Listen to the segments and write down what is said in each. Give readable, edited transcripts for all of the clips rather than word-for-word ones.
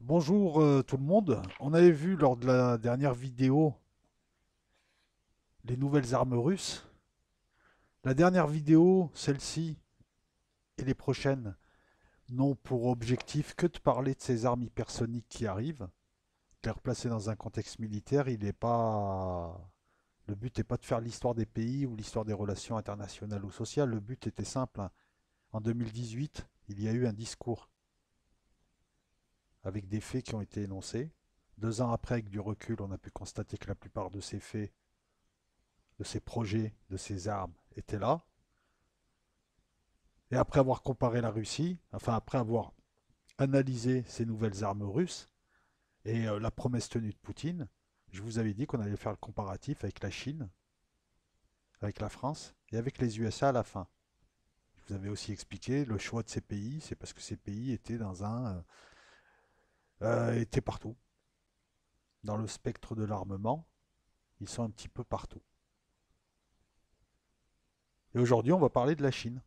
Bonjour tout le monde. On avait vu lors de la dernière vidéo les nouvelles armes russes. La dernière vidéo, celle-ci et les prochaines, n'ont pour objectif que de parler de ces armes hypersoniques qui arrivent, de les replacer dans un contexte militaire. Il est pas... Le but n'est pas de faire l'histoire des pays ou l'histoire des relations internationales ou sociales. Le but était simple, hein. En 2018, il y a eu un discours avec des faits qui ont été énoncés. 2 ans après, avec du recul, on a pu constater que la plupart de ces faits, de ces projets, de ces armes étaient là. Et après avoir comparé la Russie, enfin après avoir analysé ces nouvelles armes russes et la promesse tenue de Poutine, je vous avais dit qu'on allait faire le comparatif avec la Chine, avec la France et avec les USA à la fin. Je vous avais aussi expliqué le choix de ces pays, c'est parce que ces pays étaient étaient partout. Dans le spectre de l'armement, ils sont un petit peu partout. Et aujourd'hui, on va parler de la Chine.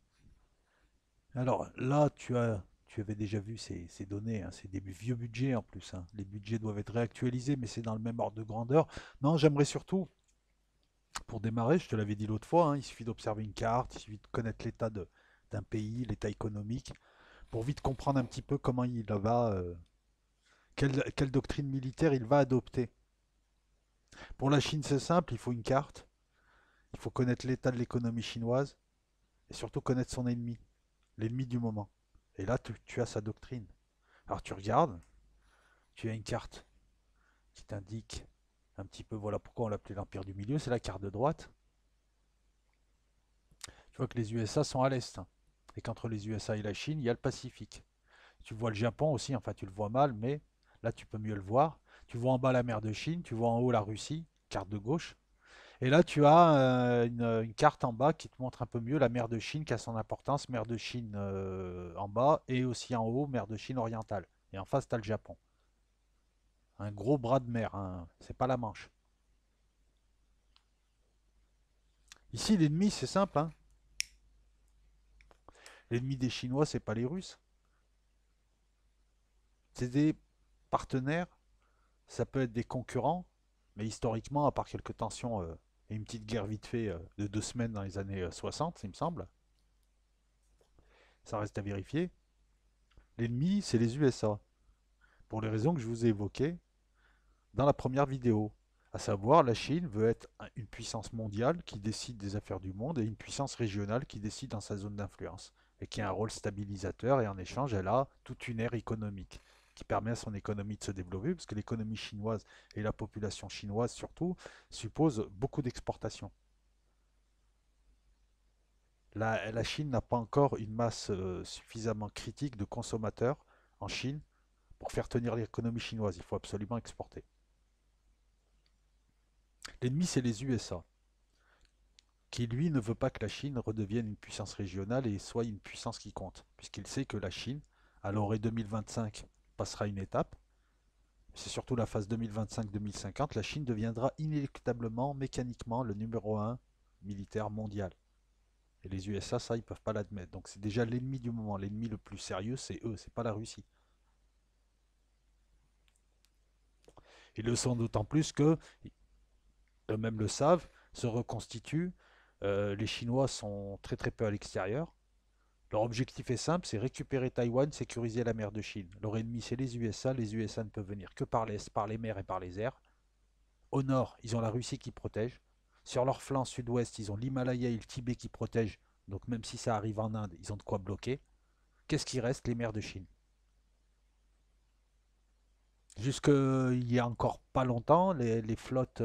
Alors là, tu avais déjà vu ces données, hein, c'est des vieux budgets en plus, hein. Les budgets doivent être réactualisés, mais c'est dans le même ordre de grandeur. Non, j'aimerais surtout, pour démarrer, je te l'avais dit l'autre fois, hein, il suffit d'observer une carte, il suffit de connaître d'un pays, l'état économique, pour vite comprendre un petit peu comment il va, quelle doctrine militaire il va adopter. Pour la Chine, c'est simple, il faut une carte, il faut connaître l'état de l'économie chinoise, et surtout connaître son ennemi, l'ennemi du moment. Et là, tu as sa doctrine. Alors tu regardes, tu as une carte qui t'indique un petit peu, voilà pourquoi on l'appelait l'Empire du Milieu, c'est la carte de droite. Tu vois que les USA sont à l'est, hein, et qu'entre les USA et la Chine, il y a le Pacifique. Tu vois le Japon aussi, enfin tu le vois mal, mais là tu peux mieux le voir. Tu vois en bas la mer de Chine, tu vois en haut la Russie, carte de gauche. Et là tu as une carte en bas qui te montre un peu mieux la mer de Chine qui a son importance, mer de Chine en bas et aussi en haut, mer de Chine orientale. Et en face tu as le Japon. Un gros bras de mer, hein. C'est pas la Manche. Ici l'ennemi c'est simple, hein. L'ennemi des Chinois c'est pas les Russes, c'est des partenaires. Ça peut être des concurrents, mais historiquement, à part quelques tensions et une petite guerre vite fait de 2 semaines dans les années 60, il me semble, ça reste à vérifier. L'ennemi, c'est les USA, pour les raisons que je vous ai évoquées dans la première vidéo. À savoir, la Chine veut être une puissance mondiale qui décide des affaires du monde et une puissance régionale qui décide dans sa zone d'influence et qui a un rôle stabilisateur et en échange, elle a toute une ère économique qui permet à son économie de se développer parce que l'économie chinoise et la population chinoise surtout supposent beaucoup d'exportations. La Chine n'a pas encore une masse suffisamment critique de consommateurs en Chine pour faire tenir l'économie chinoise. Il faut absolument exporter. L'ennemi, c'est les USA, qui lui ne veut pas que la Chine redevienne une puissance régionale et soit une puissance qui compte, puisqu'il sait que la Chine, à l'orée 2025, passera une étape. C'est surtout la phase 2025-2050. La Chine deviendra inéluctablement, mécaniquement, le numéro un militaire mondial. Et les USA, ça, ils peuvent pas l'admettre. Donc c'est déjà l'ennemi du moment. L'ennemi le plus sérieux, c'est eux, c'est pas la Russie. Ils le sont d'autant plus que, eux-mêmes le savent, se reconstituent. Les Chinois sont très très peu à l'extérieur. Leur objectif est simple, c'est récupérer Taïwan, sécuriser la mer de Chine. Leur ennemi, c'est les USA. Les USA ne peuvent venir que par l'est, par les mers et par les airs. Au nord, ils ont la Russie qui protège. Sur leur flanc sud-ouest, ils ont l'Himalaya et le Tibet qui protègent. Donc même si ça arrive en Inde, ils ont de quoi bloquer. Qu'est-ce qui reste? Les mers de Chine. Jusqu'il y a encore pas longtemps, les flottes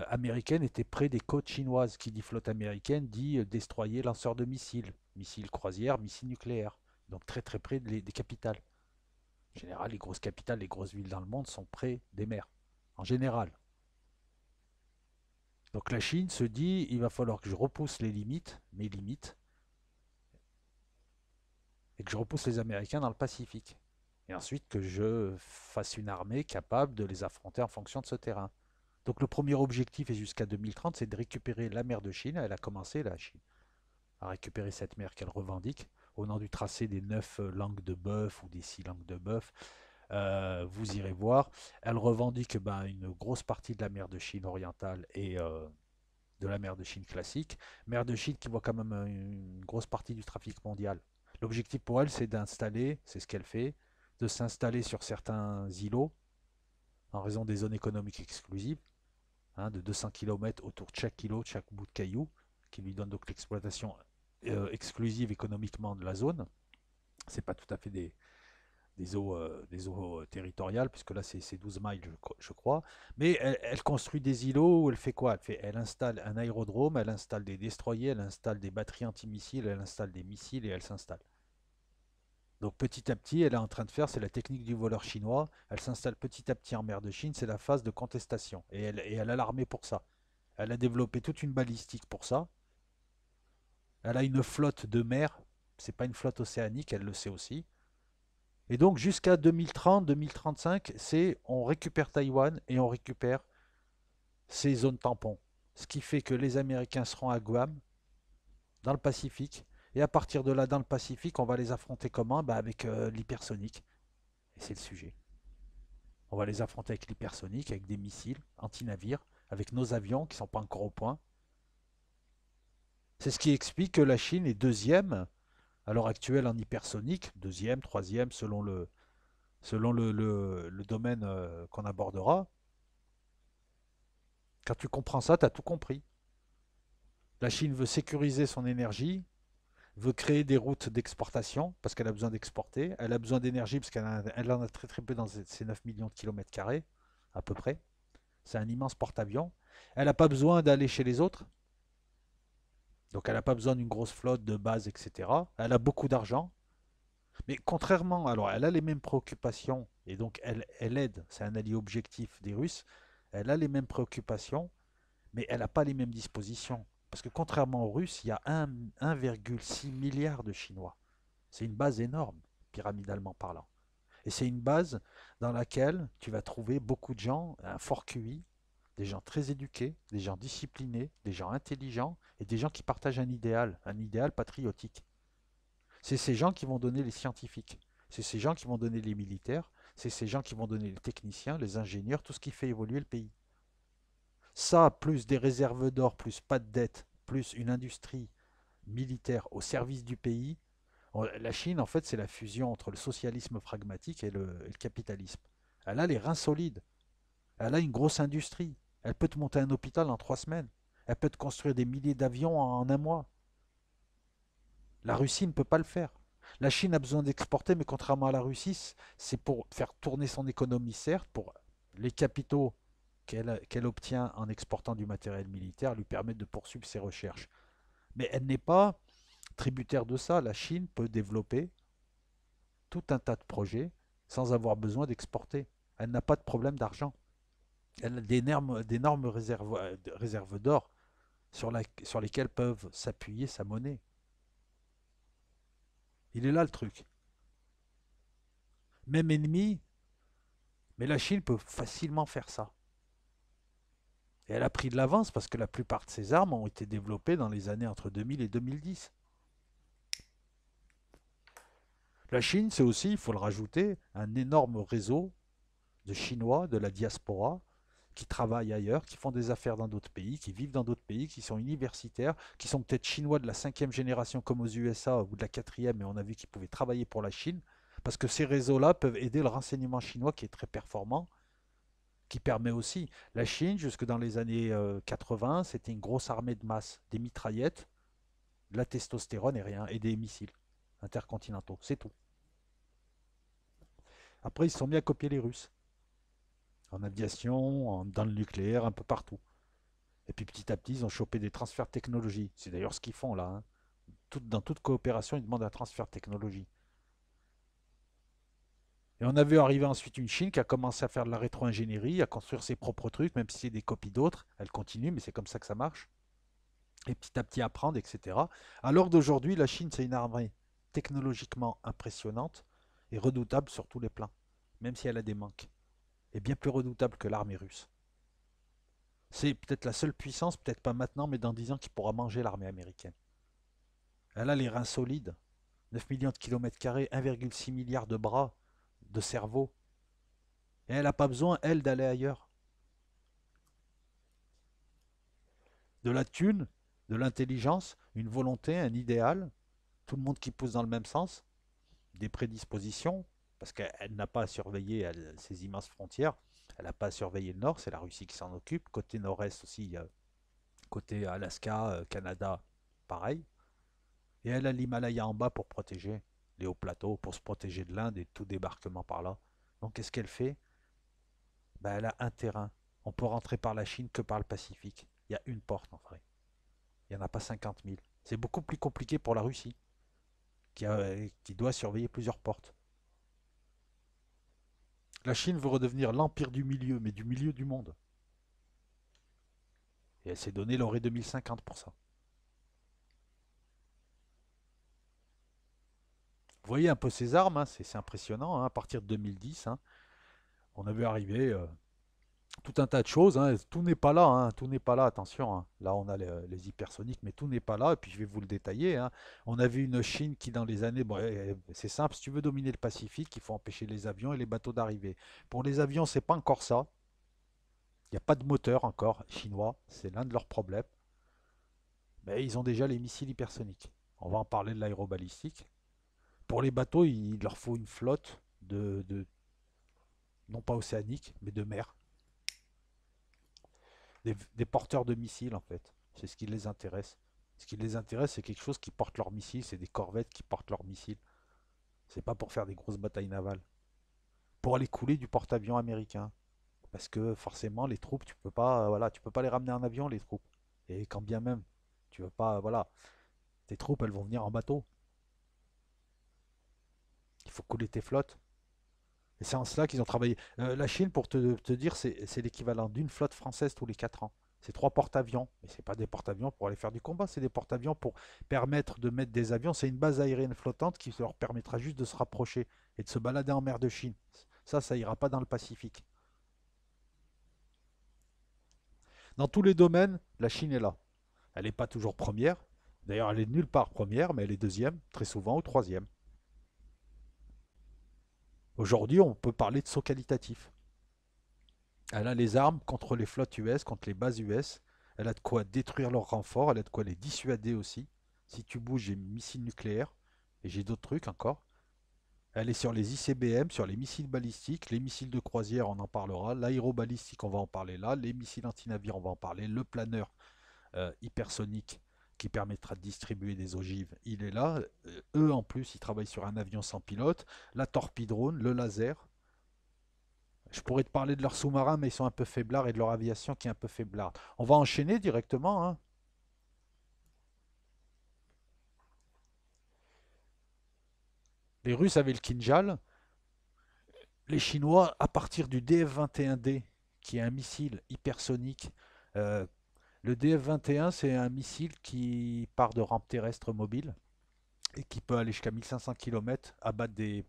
américaines étaient près des côtes chinoises. Qui dit flotte américaine dit destroyer lanceurs de missiles, missiles croisières, missiles nucléaires. Donc très très près des capitales. En général, les grosses capitales, les grosses villes dans le monde sont près des mers. En général. Donc la Chine se dit, il va falloir que je repousse les limites, mes limites, et que je repousse les Américains dans le Pacifique. Et ensuite que je fasse une armée capable de les affronter en fonction de ce terrain. Donc le premier objectif, et jusqu'à 2030, c'est de récupérer la mer de Chine. Elle a commencé, la Chine, à récupérer cette mer qu'elle revendique au nom du tracé des 9 langues de bœuf ou des 6 langues de bœuf. Vous irez voir. Elle revendique ben, une grosse partie de la mer de Chine orientale et de la mer de Chine classique. Mer de Chine qui voit quand même une grosse partie du trafic mondial. L'objectif pour elle, c'est d'installer, c'est ce qu'elle fait, de s'installer sur certains îlots en raison des zones économiques exclusives, hein, de 200 km autour de chaque îlot, de chaque bout de caillou, qui lui donne donc l'exploitation exclusive économiquement de la zone. C'est pas tout à fait des eaux territoriales, puisque là c'est 12 miles, je crois. Mais elle construit des îlots où elle fait quoi? Elle installe un aérodrome, elle installe des destroyers, elle installe des batteries antimissiles, elle installe des missiles et elle s'installe. Donc petit à petit, elle est en train de faire, c'est la technique du voleur chinois. Elle s'installe petit à petit en mer de Chine, c'est la phase de contestation. Et elle a l'armée pour ça. Elle a développé toute une balistique pour ça. Elle a une flotte de mer, c'est pas une flotte océanique, elle le sait aussi. Et donc jusqu'à 2030-2035, c'est on récupère Taïwan et on récupère ces zones tampons. Ce qui fait que les Américains seront à Guam, dans le Pacifique. Et à partir de là, dans le Pacifique, on va les affronter comment? Bah avec l'hypersonique. Et c'est le sujet. On va les affronter avec l'hypersonique, avec des missiles anti-navires, avec nos avions qui ne sont pas encore au point. C'est ce qui explique que la Chine est deuxième à l'heure actuelle en hypersonique, deuxième, troisième selon le domaine qu'on abordera. Quand tu comprends ça, tu as tout compris. La Chine veut sécuriser son énergie, veut créer des routes d'exportation parce qu'elle a besoin d'exporter. Elle a besoin d'énergie parce qu'elle en a très très peu dans ses 9 millions de kilomètres carrés, à peu près. C'est un immense porte-avions. Elle n'a pas besoin d'aller chez les autres. Donc elle n'a pas besoin d'une grosse flotte de base, etc. Elle a beaucoup d'argent. Mais contrairement, alors elle a les mêmes préoccupations et donc elle aide, c'est un allié objectif des Russes. Elle a les mêmes préoccupations, mais elle n'a pas les mêmes dispositions. Parce que contrairement aux Russes, il y a 1,6 milliard de Chinois. C'est une base énorme, pyramidalement parlant. Et c'est une base dans laquelle tu vas trouver beaucoup de gens, un fort QI, des gens très éduqués, des gens disciplinés, des gens intelligents et des gens qui partagent un idéal patriotique. C'est ces gens qui vont donner les scientifiques, c'est ces gens qui vont donner les militaires, c'est ces gens qui vont donner les techniciens, les ingénieurs, tout ce qui fait évoluer le pays. Ça, plus des réserves d'or, plus pas de dette, plus une industrie militaire au service du pays. La Chine, en fait, c'est la fusion entre le socialisme pragmatique et le capitalisme. Elle a les reins solides. Elle a une grosse industrie. Elle peut te monter un hôpital en 3 semaines. Elle peut te construire des milliers d'avions en un mois. La Russie ne peut pas le faire. La Chine a besoin d'exporter, mais contrairement à la Russie, c'est pour faire tourner son économie, certes, pour les capitaux qu'elle obtient en exportant du matériel militaire lui permettent de poursuivre ses recherches. Mais elle n'est pas tributaire de ça. La Chine peut développer tout un tas de projets sans avoir besoin d'exporter. Elle n'a pas de problème d'argent. Elle a d'énormes réserves d'or sur lesquelles peuvent s'appuyer sa monnaie. Il est là le truc. Même ennemi, mais la Chine peut facilement faire ça. Et elle a pris de l'avance parce que la plupart de ses armes ont été développées dans les années entre 2000 et 2010. La Chine, c'est aussi, il faut le rajouter, un énorme réseau de Chinois de la diaspora qui travaillent ailleurs, qui font des affaires dans d'autres pays, qui vivent dans d'autres pays, qui sont universitaires, qui sont peut-être chinois de la cinquième génération comme aux USA ou de la quatrième, et on a vu qu'ils pouvaient travailler pour la Chine, parce que ces réseaux-là peuvent aider le renseignement chinois qui est très performant, qui permet aussi. La Chine, jusque dans les années 80, c'était une grosse armée de masse, des mitraillettes, de la testostérone et rien, et des missiles intercontinentaux, c'est tout. Après, ils se sont mis à copier les Russes, en aviation, dans le nucléaire, un peu partout. Et puis petit à petit, ils ont chopé des transferts de technologie. C'est d'ailleurs ce qu'ils font là, hein. Dans toute coopération, ils demandent un transfert de technologie. Et on a vu arriver ensuite une Chine qui a commencé à faire de la rétro-ingénierie, à construire ses propres trucs, même si c'est des copies d'autres. Elle continue, mais c'est comme ça que ça marche. Et petit à petit apprendre, etc. Alors d'aujourd'hui, la Chine, c'est une armée technologiquement impressionnante et redoutable sur tous les plans, même si elle a des manques. Et bien plus redoutable que l'armée russe. C'est peut-être la seule puissance, peut-être pas maintenant, mais dans 10 ans, qui pourra manger l'armée américaine. Elle a les reins solides, 9 millions de kilomètres carrés, 1,6 milliard de bras, de cerveau. Et elle n'a pas besoin, elle, d'aller ailleurs. De la thune, de l'intelligence, une volonté, un idéal, tout le monde qui pousse dans le même sens, des prédispositions, parce qu'elle n'a pas à surveiller ces immenses frontières, elle n'a pas à surveiller le nord, c'est la Russie qui s'en occupe. Côté nord-est aussi, côté Alaska, Canada, pareil. Et elle a l'Himalaya en bas pour protéger les hauts plateaux, pour se protéger de l'Inde et de tout débarquement par là. Donc qu'est-ce qu'elle fait? Ben, elle a un terrain. On peut rentrer par la Chine que par le Pacifique. Il y a une porte en vrai. Il n'y en a pas 50 000. C'est beaucoup plus compliqué pour la Russie, qui doit surveiller plusieurs portes. La Chine veut redevenir l'empire du milieu, mais du milieu du monde. Et elle s'est donné l'horizon 2050 pour ça. Vous voyez un peu ses armes, hein, c'est impressionnant, hein, à partir de 2010, hein, on a vu arriver tout un tas de choses, hein, tout n'est pas là, hein, tout n'est pas là, attention, hein. Là on a les hypersoniques, mais tout n'est pas là, et puis je vais vous le détailler, hein. On a vu une Chine qui dans les années, bon, c'est simple, si tu veux dominer le Pacifique, il faut empêcher les avions et les bateaux d'arriver. Pour les avions, c'est pas encore ça, il n'y a pas de moteur encore chinois, c'est l'un de leurs problèmes, mais ils ont déjà les missiles hypersoniques. On va en parler de l'aérobalistique. Pour les bateaux, il leur faut une flotte non pas océanique, mais de mer. Des porteurs de missiles, en fait. C'est ce qui les intéresse. Ce qui les intéresse, c'est quelque chose qui porte leurs missiles. C'est des corvettes qui portent leurs missiles. C'est pas pour faire des grosses batailles navales. Pour aller couler du porte-avions américain. Parce que forcément, les troupes, tu peux pas, voilà, tu peux pas les ramener en avion, les troupes. Et quand bien même, tu veux pas, voilà, tes troupes, elles vont venir en bateau. Il faut couler tes flottes. Et c'est en cela qu'ils ont travaillé. La Chine, pour te dire, c'est l'équivalent d'une flotte française tous les 4 ans. C'est 3 porte-avions. Mais ce n'est pas des porte-avions pour aller faire du combat, c'est des porte-avions pour permettre de mettre des avions. C'est une base aérienne flottante qui leur permettra juste de se rapprocher et de se balader en mer de Chine. Ça ira pas dans le Pacifique. Dans tous les domaines, la Chine est là. Elle n'est pas toujours première. D'ailleurs, elle est nulle part première, mais elle est deuxième, très souvent, ou troisième. Aujourd'hui, on peut parler de saut qualitatif. Elle a les armes contre les flottes US, contre les bases US. Elle a de quoi détruire leurs renforts, elle a de quoi les dissuader aussi. Si tu bouges, j'ai missiles nucléaires et j'ai d'autres trucs encore. Elle est sur les ICBM, sur les missiles balistiques, les missiles de croisière, on en parlera. L'aérobalistique, on va en parler là. Les missiles anti-navires, on va en parler. Le planeur hypersonique qui permettra de distribuer des ogives, il est là. Eux, en plus, ils travaillent sur un avion sans pilote. La torpille-drone, le laser. Je pourrais te parler de leurs sous-marins, mais ils sont un peu faiblards et de leur aviation qui est un peu faiblarde. On va enchaîner directement, hein. Les Russes avaient le Kinjal. Les Chinois, à partir du DF-21D, qui est un missile hypersonique. euh, le DF-21, c'est un missile qui part de rampes terrestres mobiles et qui peut aller jusqu'à 1500 km, abattre des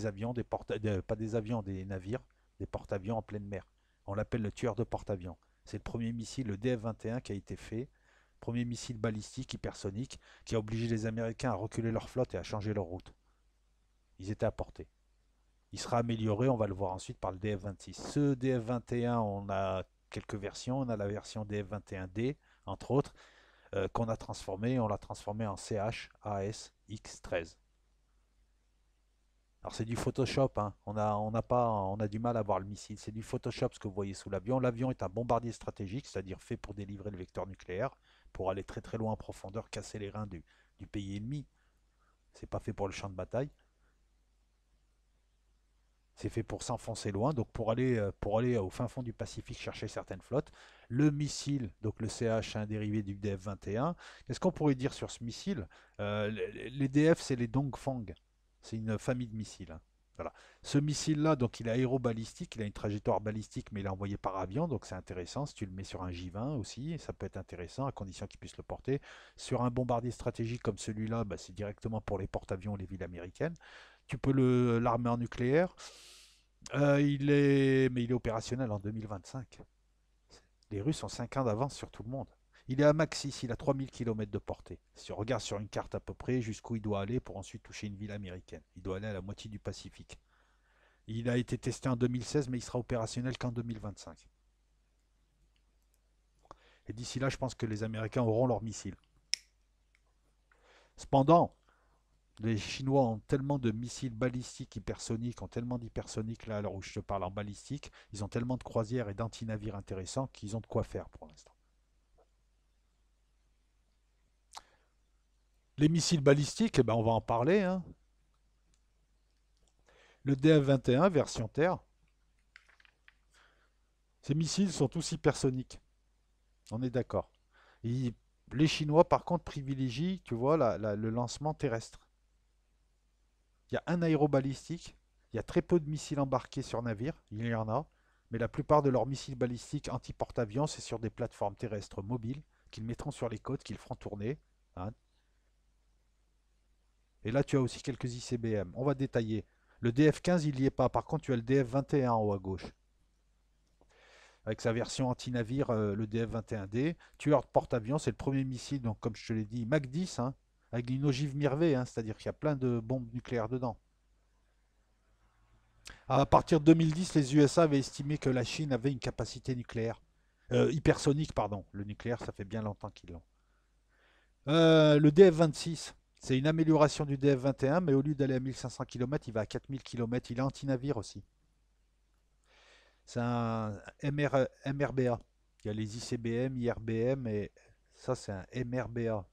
avions, pas des avions, des navires, des porte-avions en pleine mer. On l'appelle le tueur de porte-avions. C'est le premier missile, le DF-21, qui a été fait. Premier missile balistique hypersonique qui a obligé les Américains à reculer leur flotte et à changer leur route. Ils étaient à portée. Il sera amélioré, on va le voir ensuite, par le DF-26. Ce DF-21, on a quelques versions. On a la version DF-21D, entre autres, qu'on a transformé. On l'a transformé en CH-AS-X13. Alors c'est du Photoshop, hein. On a du mal à voir le missile. C'est du Photoshop ce que vous voyez sous l'avion. L'avion est un bombardier stratégique, c'est-à-dire fait pour délivrer le vecteur nucléaire, pour aller très très loin en profondeur, casser les reins du pays ennemi. C'est pas fait pour le champ de bataille. C'est fait pour s'enfoncer loin, donc pour aller au fin fond du Pacifique chercher certaines flottes. Le missile, donc le CH, un dérivé du DF-21. Qu'est-ce qu'on pourrait dire sur ce missile? Les DF, c'est les Dongfang. C'est une famille de missiles, hein. Voilà. Ce missile-là, donc il est aérobalistique, il a une trajectoire balistique, mais il est envoyé par avion, donc c'est intéressant. Si tu le mets sur un J-20 aussi, ça peut être intéressant, à condition qu'il puisse le porter. Sur un bombardier stratégique comme celui-là, bah, c'est directement pour les porte-avions et les villes américaines. Tu peux l'armer en nucléaire. Mais il est opérationnel en 2025. Les Russes ont 5 ans d'avance sur tout le monde. Il est à Maxis, il a 3000 km de portée. Si on regarde sur une carte à peu près jusqu'où il doit aller pour ensuite toucher une ville américaine, il doit aller à la moitié du Pacifique. Il a été testé en 2016, mais il sera opérationnel qu'en 2025. Et d'ici là, je pense que les Américains auront leurs missiles. Cependant, les Chinois ont tellement de missiles balistiques hypersoniques, ont tellement d'hypersoniques là à l'heure où je te parle en balistique, ils ont tellement de croisières et d'antinavires intéressants qu'ils ont de quoi faire pour l'instant. Les missiles balistiques, eh ben on va en parler, hein. Le DF-21 version Terre, ces missiles sont tous hypersoniques. On est d'accord. Les Chinois, par contre, privilégient, tu vois, le lancement terrestre. Il y a un aérobalistique, il y a très peu de missiles embarqués sur navire, il y en a, mais la plupart de leurs missiles balistiques anti-porte-avions, c'est sur des plateformes terrestres mobiles qu'ils mettront sur les côtes, qu'ils feront tourner, hein. Et là, tu as aussi quelques ICBM. On va détailler. Le DF-15, il n'y est pas. Par contre, tu as le DF-21 en haut à gauche. Avec sa version anti-navire, le DF-21D. Tueur de porte-avions, c'est le premier missile, donc comme je te l'ai dit, Mach 10, hein, avec une ogive Mirvé, hein, c'est-à-dire qu'il y a plein de bombes nucléaires dedans. À partir de 2010, les USA avaient estimé que la Chine avait une capacité nucléaire. Hypersonique, pardon. Le nucléaire, ça fait bien longtemps qu'ils l'ont. Le DF-26, c'est une amélioration du DF-21, mais au lieu d'aller à 1500 km, il va à 4000 km. Il est anti-navire aussi. C'est un MRBA. Il y a les ICBM, IRBM, et ça, c'est un MRBA.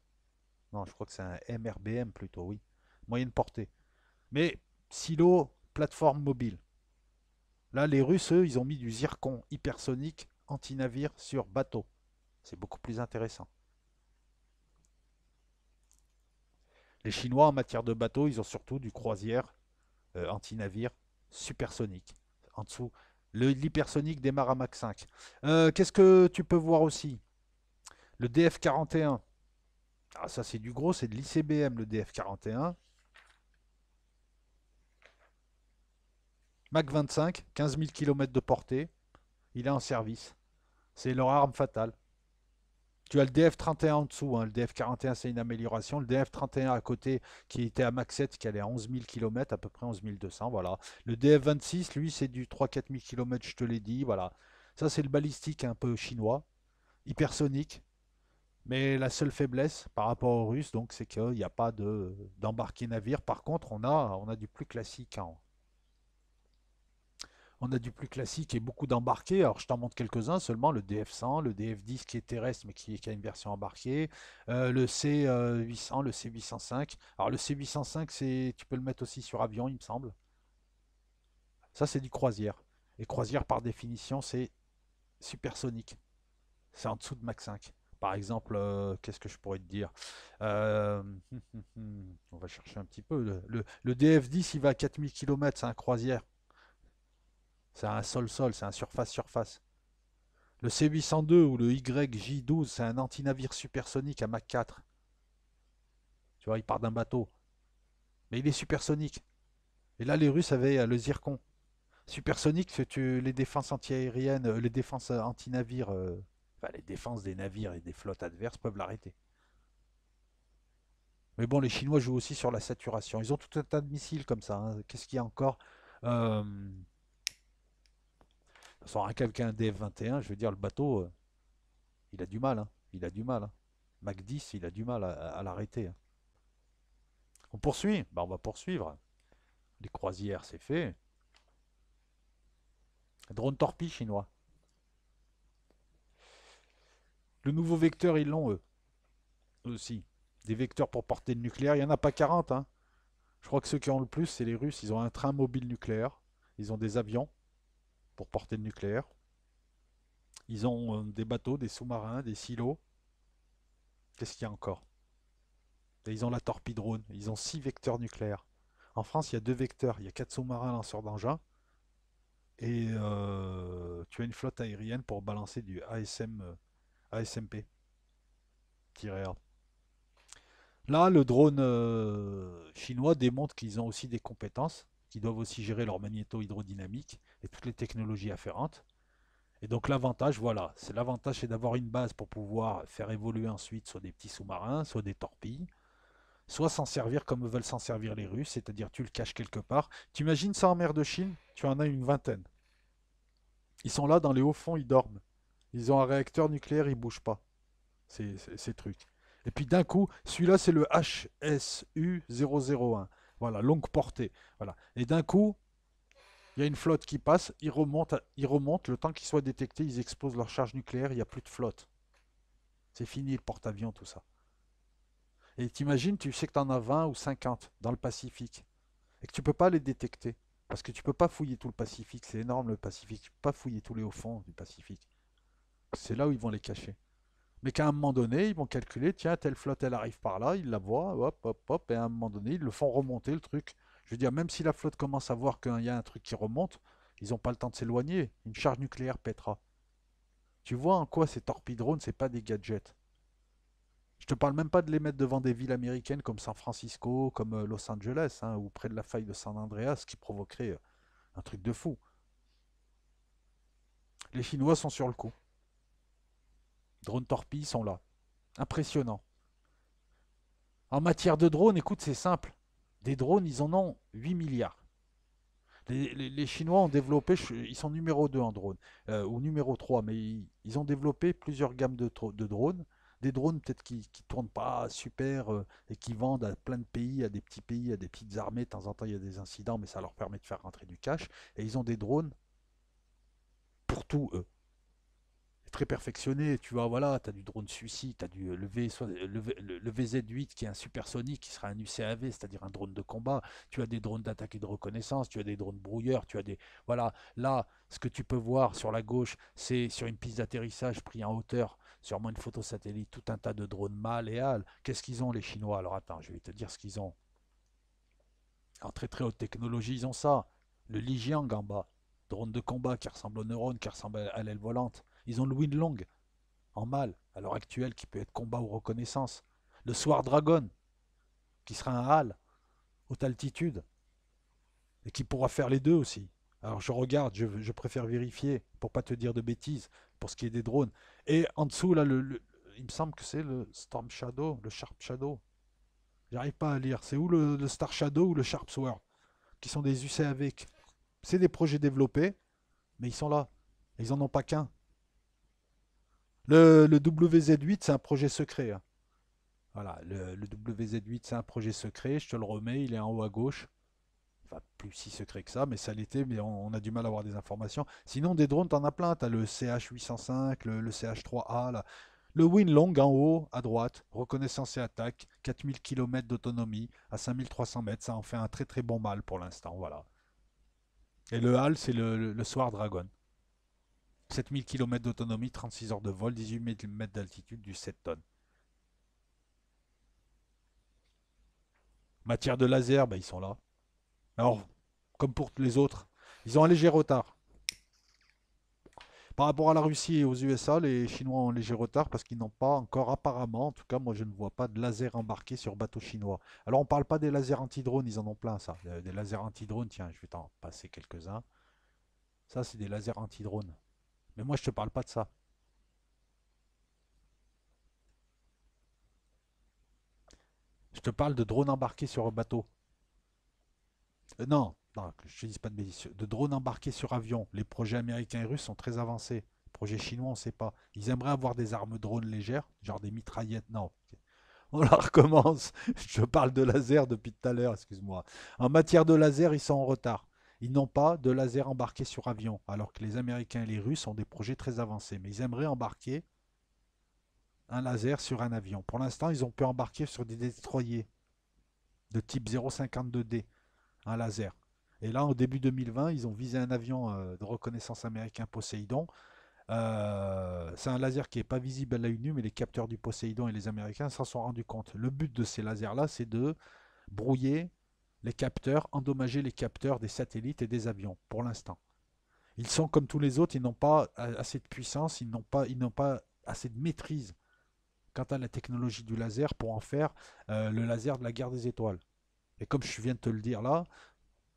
Non, je crois que c'est un MRBM plutôt, oui. Moyenne portée. Mais silo, plateforme mobile. Là, les Russes, eux, ils ont mis du zircon hypersonique anti-navire sur bateau. C'est beaucoup plus intéressant. Les Chinois, en matière de bateau, ils ont surtout du croisière anti-navire supersonique. En dessous, l'hypersonique démarre à Mach 5. Qu'est-ce que tu peux voir aussi? Le DF-41. Ah, ça, c'est du gros, c'est de l'ICBM, le DF-41. Mach 25, 15 000 km de portée. Il est en service. C'est leur arme fatale. Tu as le DF-31 en dessous, hein. Le DF-41, c'est une amélioration. Le DF-31 à côté, qui était à Mach 7, qui allait à 11 000 km, à peu près 11 200. Voilà. Le DF-26, lui, c'est du 3-4 000 km, je te l'ai dit. Voilà. Ça, c'est le balistique un peu chinois, hypersonique. Mais la seule faiblesse par rapport aux Russes, donc, c'est qu'il n'y a pas d'embarqué navire. Par contre, on a du plus classique, hein. On a du plus classique et beaucoup d'embarqués. Alors, je t'en montre quelques-uns seulement. Le DF-100, le DF-10 qui est terrestre mais qui a une version embarquée. Le C-800, le C-805. Alors, le C-805, tu peux le mettre aussi sur avion, il me semble. Ça, c'est du croisière. Et croisière, par définition, c'est supersonique. C'est en dessous de Mach 5. Par exemple, qu'est-ce que je pourrais te dire? Euh, on va chercher un petit peu. Le DF-10, il va à 4000 km, c'est un croisière. C'est un sol-sol, c'est un surface-surface. Le C-802 ou le YJ-12, c'est un anti-navire supersonique à Mach 4. Tu vois, il part d'un bateau. Mais il est supersonique. Et là, les Russes avaient le Zircon. Supersonique, c'est les défenses antiaériennes, les défenses anti-navires, enfin les défenses des navires et des flottes adverses peuvent l'arrêter. Mais bon, les Chinois jouent aussi sur la saturation. Ils ont tout un tas de missiles comme ça, hein. Qu'est-ce qu'il y a encore? De toute façon, quelqu'un DF-21, je veux dire, le bateau, il a du mal, hein. Il a du mal, hein. Mach 10, il a du mal à l'arrêter, hein. On poursuit? Bah, on va poursuivre. Les croisières, c'est fait. Drone torpille chinois. Le nouveau vecteur, ils l'ont, eux aussi. Des vecteurs pour porter le nucléaire, il n'y en a pas 40, hein. Je crois que ceux qui ont le plus, c'est les Russes. Ils ont un train mobile nucléaire. Ils ont des avions pour porter le nucléaire. Ils ont des bateaux, des sous-marins, des silos. Qu'est-ce qu'il y a encore? Et ils ont la torpille-drone. Ils ont 6 vecteurs nucléaires. En France, il y a 2 vecteurs. Il y a 4 sous-marins lanceurs d'engins. Et tu as une flotte aérienne pour balancer du ASMP-1. Là, le drone chinois démontre qu'ils ont aussi des compétences, qu'ils doivent aussi gérer leur magnéto-hydrodynamique et toutes les technologies afférentes. Et donc l'avantage, voilà, c'est d'avoir une base pour pouvoir faire évoluer ensuite soit des petits sous-marins, soit des torpilles. soit s'en servir comme veulent s'en servir les Russes, c'est-à-dire tu le caches quelque part. Tu imagines ça en mer de Chine, tu en as une vingtaine. Ils sont là dans les hauts fonds, ils dorment. Ils ont un réacteur nucléaire, ils bougent pas. Ces trucs. Et puis d'un coup, celui-là c'est le HSU-001. Voilà, longue portée. Voilà. Et d'un coup, il y a une flotte qui passe, ils remontent, le temps qu'ils soient détectés, ils explosent leur charge nucléaire, il n'y a plus de flotte. C'est fini le porte-avions, tout ça. Et t'imagines, tu sais que tu en as 20 ou 50 dans le Pacifique et que tu peux pas les détecter. Parce que tu peux pas fouiller tout le Pacifique, c'est énorme le Pacifique, tu peux pas fouiller tous les hauts fonds du Pacifique. C'est là où ils vont les cacher. Mais qu'à un moment donné, ils vont calculer, tiens, telle flotte, elle arrive par là, ils la voient, hop, hop, hop, et à un moment donné, ils le font remonter, le truc. Je veux dire, même si la flotte commence à voir qu'il y a un truc qui remonte, ils n'ont pas le temps de s'éloigner. Une charge nucléaire pètera. Tu vois en quoi ces torpilles-drones, c'est pas des gadgets. Je te parle même pas de les mettre devant des villes américaines comme San Francisco, comme Los Angeles, hein, ou près de la faille de San Andreas, qui provoquerait un truc de fou. Les Chinois sont sur le coup. Drones torpilles sont là. Impressionnant. En matière de drones, écoute, c'est simple. Des drones, ils en ont 8 milliards. Les Chinois ont développé, ils sont numéro 2 en drone, ou numéro 3, mais ils ont développé plusieurs gammes de drones. Des drones peut-être qui ne tournent pas super et qui vendent à plein de pays, à des petits pays, à des petites armées. De temps en temps, il y a des incidents, mais ça leur permet de faire rentrer du cash. Et ils ont des drones pour tout, eux. Très perfectionné. Tu vois, voilà, tu as du drone suicide, tu as le VZ8 qui est un supersonique, qui sera un UCAV, c'est-à-dire un drone de combat. Tu as des drones d'attaque et de reconnaissance, tu as des drones brouilleurs, tu as des... Voilà, là, ce que tu peux voir sur la gauche, c'est sur une piste d'atterrissage pris en hauteur, sûrement une photo satellite, tout un tas de drones mâles et HAL. Qu'est-ce qu'ils ont, les Chinois? Alors attends, je vais te dire ce qu'ils ont. En très très haute technologie, ils ont ça. Le Lijiang en bas. Drone de combat qui ressemble aux neurones, qui ressemble à l'aile volante. Ils ont le Winlong en mâle, à l'heure actuelle, qui peut être combat ou reconnaissance. Le Sword Dragon, qui sera un HAL, haute altitude, et qui pourra faire les deux aussi. Alors je regarde, je préfère vérifier pour pas te dire de bêtises pour ce qui est des drones. Et en dessous, là, il me semble que c'est le Storm Shadow, le Sharp Shadow. J'arrive pas à lire. C'est où le Star Shadow ou le Sharp Sword, qui sont des UCAV. C'est des projets développés, mais ils sont là. Ils en ont pas qu'un. Le WZ8, c'est un projet secret, hein. Voilà, le WZ8, c'est un projet secret. Je te le remets, il est en haut à gauche. Enfin, plus si secret que ça, mais ça l'était, mais on a du mal à avoir des informations. Sinon, des drones, t'en as plein. T'as le CH805, le CH3A, là. Le Winlong en haut, à droite, reconnaissance et attaque, 4000 km d'autonomie, à 5300 mètres, ça en fait un très très bon mâle pour l'instant, voilà. Et le HAL, c'est le Sword Dragon. 7000 km d'autonomie, 36 heures de vol, 18 mètres d'altitude, du 7 tonnes. Matière de laser, bah, ils sont là. Alors, comme pour les autres, ils ont un léger retard. Par rapport à la Russie et aux USA, les Chinois ont un léger retard parce qu'ils n'ont pas encore, apparemment, en tout cas, moi je ne vois pas de laser embarqué sur bateau chinois. Alors on ne parle pas des lasers anti-drones, ils en ont plein ça. Des lasers anti-drones, tiens, je vais t'en passer quelques-uns. Ça, c'est des lasers anti-drones. Mais moi je te parle pas de ça. Je te parle de drones embarqués sur un bateau. Non, non, je te dis pas de bêtises. De drones embarqués sur avion. Les projets américains et russes sont très avancés. Les projets chinois, on ne sait pas. Ils aimeraient avoir des armes drones légères, genre des mitraillettes. Non. On la recommence. Je parle de laser depuis tout à l'heure, excuse-moi. En matière de laser, ils sont en retard. Ils n'ont pas de laser embarqué sur avion, alors que les Américains et les Russes ont des projets très avancés. Mais ils aimeraient embarquer un laser sur un avion. Pour l'instant, ils ont pu embarquer sur des destroyers de type 0,52D, un laser. Et là, au début 2020, ils ont visé un avion de reconnaissance américain Poséidon. C'est un laser qui n'est pas visible à l'œil nu, mais les capteurs du Poséidon et les Américains s'en sont rendus compte. Le but de ces lasers-là, c'est de brouiller les capteurs, endommager les capteurs des satellites et des avions, pour l'instant. Ils sont comme tous les autres, ils n'ont pas assez de puissance, ils n'ont pas assez de maîtrise quant à la technologie du laser pour en faire le laser de la guerre des étoiles. Et comme je viens de te le dire là,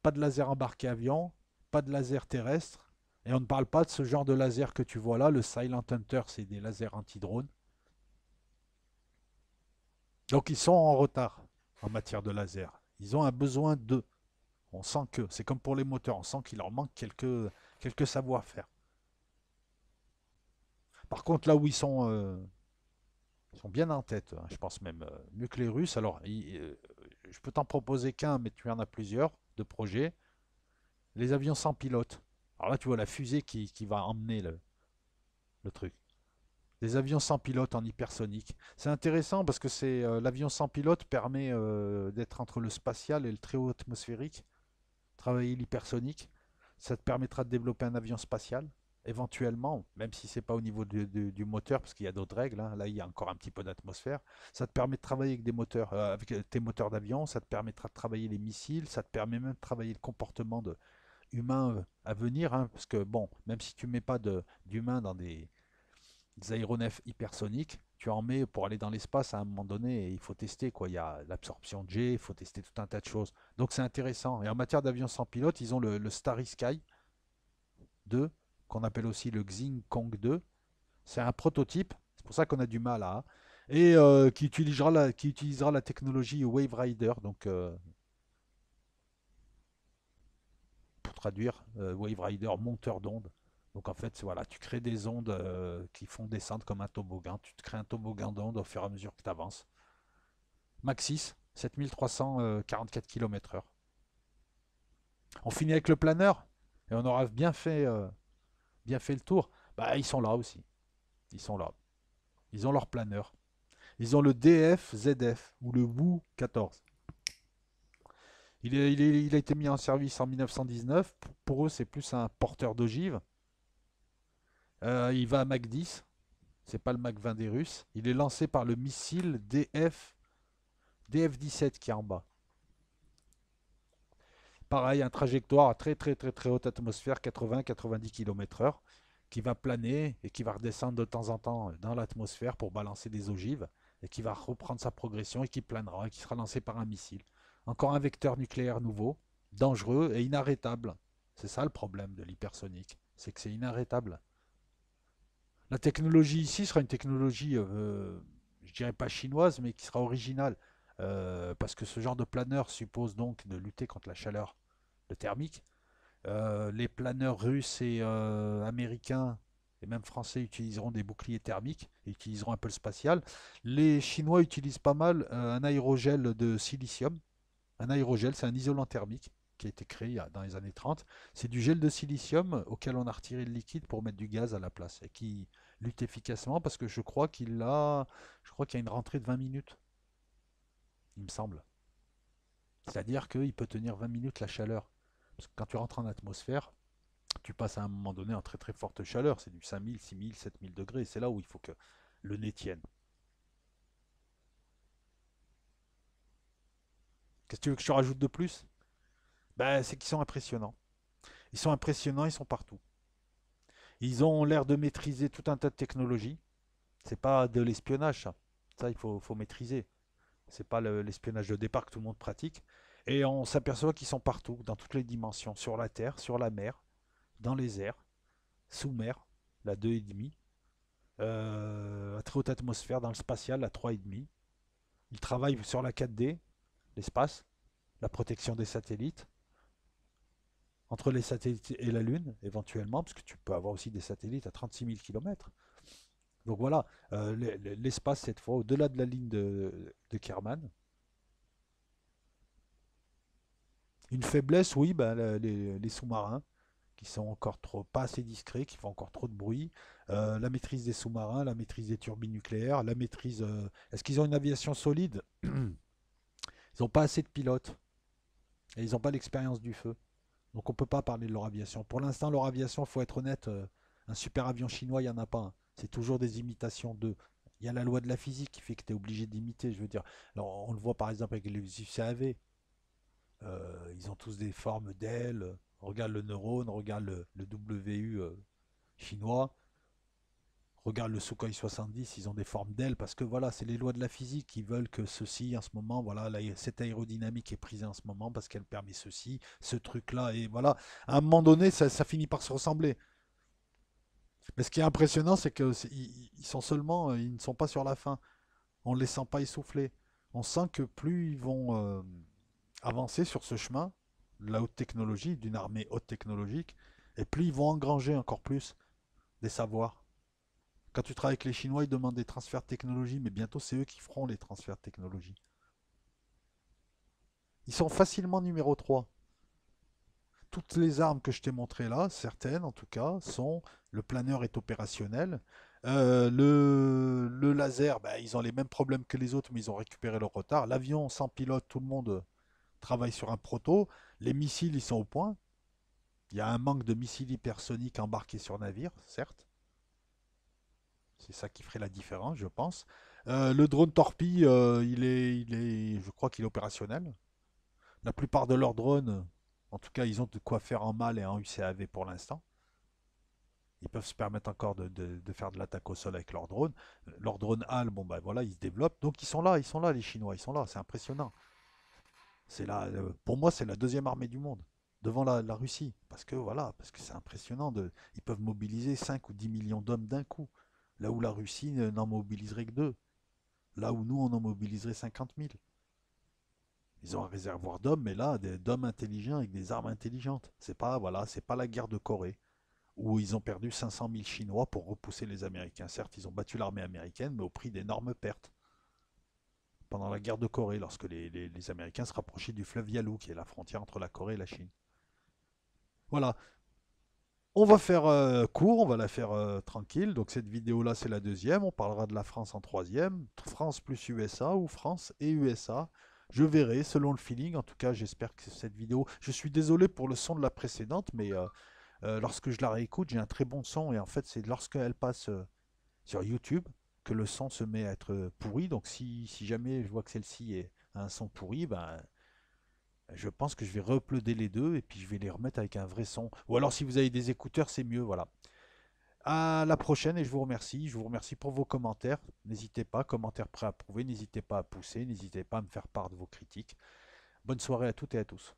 pas de laser embarqué avion, pas de laser terrestre, et on ne parle pas de ce genre de laser que tu vois là, le Silent Hunter, c'est des lasers anti-drones. Donc ils sont en retard. en matière de laser. Ils ont un besoin de. On sent que, c'est comme pour les moteurs, on sent qu'il leur manque quelques savoir-faire. Par contre, là où ils sont bien en tête, hein, je pense même mieux que les Russes. Alors, je peux t'en proposer qu'un, mais tu en as plusieurs de projets. Les avions sans pilote. Alors là, tu vois la fusée qui va emmener le truc. Des avions sans pilote en hypersonique. C'est intéressant parce que l'avion sans pilote permet d'être entre le spatial et le très haut atmosphérique, travailler l'hypersonique. Ça te permettra de développer un avion spatial, éventuellement, même si c'est pas au niveau du moteur, parce qu'il y a d'autres règles, hein. Là, il y a encore un petit peu d'atmosphère. Ça te permet de travailler avec des moteurs, avec tes moteurs d'avion. Ça te permettra de travailler les missiles. Ça te permet même de travailler le comportement humain à venir, hein, parce que bon, même si tu mets pas d'humain dans des aéronefs hypersoniques, tu en mets pour aller dans l'espace à un moment donné et il faut tester quoi. Il y a l'absorption de jet, il faut tester tout un tas de choses. Donc c'est intéressant. Et en matière d'avions sans pilote, ils ont le Starry Sky 2, qu'on appelle aussi le Xing Kong 2. C'est un prototype, c'est pour ça qu'on a du mal à. Et qui utilisera la technologie Wave Rider, donc pour traduire, Wave Rider, monteur d'ondes. Donc en fait, voilà, tu crées des ondes qui font descendre comme un toboggan. Tu te crées un toboggan d'ondes au fur et à mesure que tu avances. Max 6, 7344 km/h. On finit avec le planeur et on aura bien fait le tour. Bah, ils sont là aussi. Ils sont là. Ils ont leur planeur. Ils ont le DF-ZF ou le WU 14. Il a été mis en service en 1919. Pour eux, c'est plus un porteur d'ogive. Il va à Mach 10. C'est pas le Mach 20 des Russes. Il est lancé par le missile DF-17 qui est en bas. Pareil, un trajectoire à très très très très haute atmosphère, 80-90 km/h, qui va planer et qui va redescendre de temps en temps dans l'atmosphère pour balancer des ogives et qui va reprendre sa progression et qui planera et qui sera lancé par un missile. Encore un vecteur nucléaire nouveau, dangereux et inarrêtable. C'est ça le problème de l'hypersonique, c'est que c'est inarrêtable. La technologie ici sera une technologie, je dirais pas chinoise, mais qui sera originale. Parce que ce genre de planeur suppose donc de lutter contre la chaleur, le thermique. Les planeurs russes et américains, et même français, utiliseront des boucliers thermiques et utiliseront un peu le spatial. Les Chinois utilisent pas mal un aérogel de silicium. Un aérogel, c'est un isolant thermique qui a été créé dans les années 30. C'est du gel de silicium auquel on a retiré le liquide pour mettre du gaz à la place et qui lutte efficacement parce que je crois qu'il y a une rentrée de 20 minutes, il me semble. C'est-à-dire qu'il peut tenir 20 minutes la chaleur. Parce que quand tu rentres en atmosphère, tu passes à un moment donné en très très forte chaleur. C'est du 5000, 6000, 7000 degrés. C'est là où il faut que le nez tienne. Qu'est-ce que tu veux que je te rajoute de plus? Ben, c'est qu'ils sont impressionnants. Ils sont impressionnants, ils sont partout. Ils ont l'air de maîtriser tout un tas de technologies. C'est pas de l'espionnage, ça. Ça, faut maîtriser. C'est pas l'espionnage de départ que tout le monde pratique. Et on s'aperçoit qu'ils sont partout, dans toutes les dimensions. Sur la Terre, sur la mer, dans les airs, sous mer, la 2,5. À très haute atmosphère, dans le spatial, la 3,5. Ils travaillent sur la 4D, l'espace, la protection des satellites, entre les satellites et la Lune, éventuellement, parce que tu peux avoir aussi des satellites à 36 000 km. Donc voilà, l'espace cette fois, au-delà de la ligne de Kármán. Une faiblesse, oui, ben, les sous-marins qui sont encore trop pas assez discrets, qui font encore trop de bruit. La maîtrise des sous-marins, la maîtrise des turbines nucléaires, la maîtrise. Est-ce qu'ils ont une aviation solide? Ils n'ont pas assez de pilotes et ils n'ont pas l'expérience du feu. Donc on ne peut pas parler de leur aviation. Pour l'instant, leur aviation, il faut être honnête, un super avion chinois, il n'y en a pas, hein. C'est toujours des imitations d'eux. Il y a la loi de la physique qui fait que tu es obligé d'imiter, je veux dire. Alors on le voit par exemple avec les UCAV. Ils ont tous des formes d'ailes. Regarde le neurone, regarde le WU chinois, regarde le Sukhoi 70, ils ont des formes d'ailes parce que voilà, c'est les lois de la physique qui veulent que ceci en ce moment, voilà, cette aérodynamique est prise en ce moment parce qu'elle permet ceci, ce truc-là, et voilà, à un moment donné, ça finit par se ressembler. Mais ce qui est impressionnant, c'est que ils sont seulement, ils ne sont pas sur la fin. On ne les sent pas essoufflés. On sent que plus ils vont avancer sur ce chemin de la haute technologie, d'une armée haute technologique, et plus ils vont engranger encore plus des savoirs. Quand tu travailles avec les Chinois, ils demandent des transferts de technologie, mais bientôt c'est eux qui feront les transferts de technologie. Ils sont facilement numéro 3. Toutes les armes que je t'ai montrées là, certaines en tout cas, sont le planeur est opérationnel. Le laser, bah, ils ont les mêmes problèmes que les autres, mais ils ont récupéré leur retard. L'avion sans pilote, tout le monde travaille sur un proto. Les missiles, ils sont au point. Il y a un manque de missiles hypersoniques embarqués sur navire, certes. C'est ça qui ferait la différence, je pense. Le drone torpille, je crois qu'il est opérationnel. La plupart de leurs drones, en tout cas, ils ont de quoi faire en MAL et en UCAV pour l'instant. Ils peuvent se permettre encore de faire de l'attaque au sol avec leurs drones. Leurs drones HAL, bon ben voilà, ils se développent. Donc ils sont là, les Chinois, ils sont là, c'est impressionnant. Pour moi, c'est la deuxième armée du monde, devant la Russie. Parce que c'est impressionnant. Ils peuvent mobiliser 5 ou 10 millions d'hommes d'un coup. Là où la Russie n'en mobiliserait que 2. Là où nous, on en mobiliserait 50 000. Ils ont un réservoir d'hommes, mais là, d'hommes intelligents avec des armes intelligentes. C'est pas la guerre de Corée, où ils ont perdu 500 000 Chinois pour repousser les Américains. Certes, ils ont battu l'armée américaine, mais au prix d'énormes pertes. Pendant la guerre de Corée, lorsque les Américains se rapprochaient du fleuve Yalu, qui est la frontière entre la Corée et la Chine. Voilà, on va faire court, on va la faire tranquille. Donc cette vidéo-là, c'est la deuxième. On parlera de la France en troisième. France plus USA ou France et USA. Je verrai selon le feeling. En tout cas, j'espère que cette vidéo... Je suis désolé pour le son de la précédente, mais lorsque je la réécoute, j'ai un très bon son. Et en fait, c'est lorsqu'elle passe sur YouTube que le son se met à être pourri. Donc si jamais je vois que celle-ci a un son pourri, ben je pense que je vais re-uploader les deux et puis je vais les remettre avec un vrai son. Ou alors si vous avez des écouteurs, c'est mieux, voilà. À la prochaine et je vous remercie. Je vous remercie pour vos commentaires. N'hésitez pas, commentaires prêts à prouver, n'hésitez pas à pousser, n'hésitez pas à me faire part de vos critiques. Bonne soirée à toutes et à tous.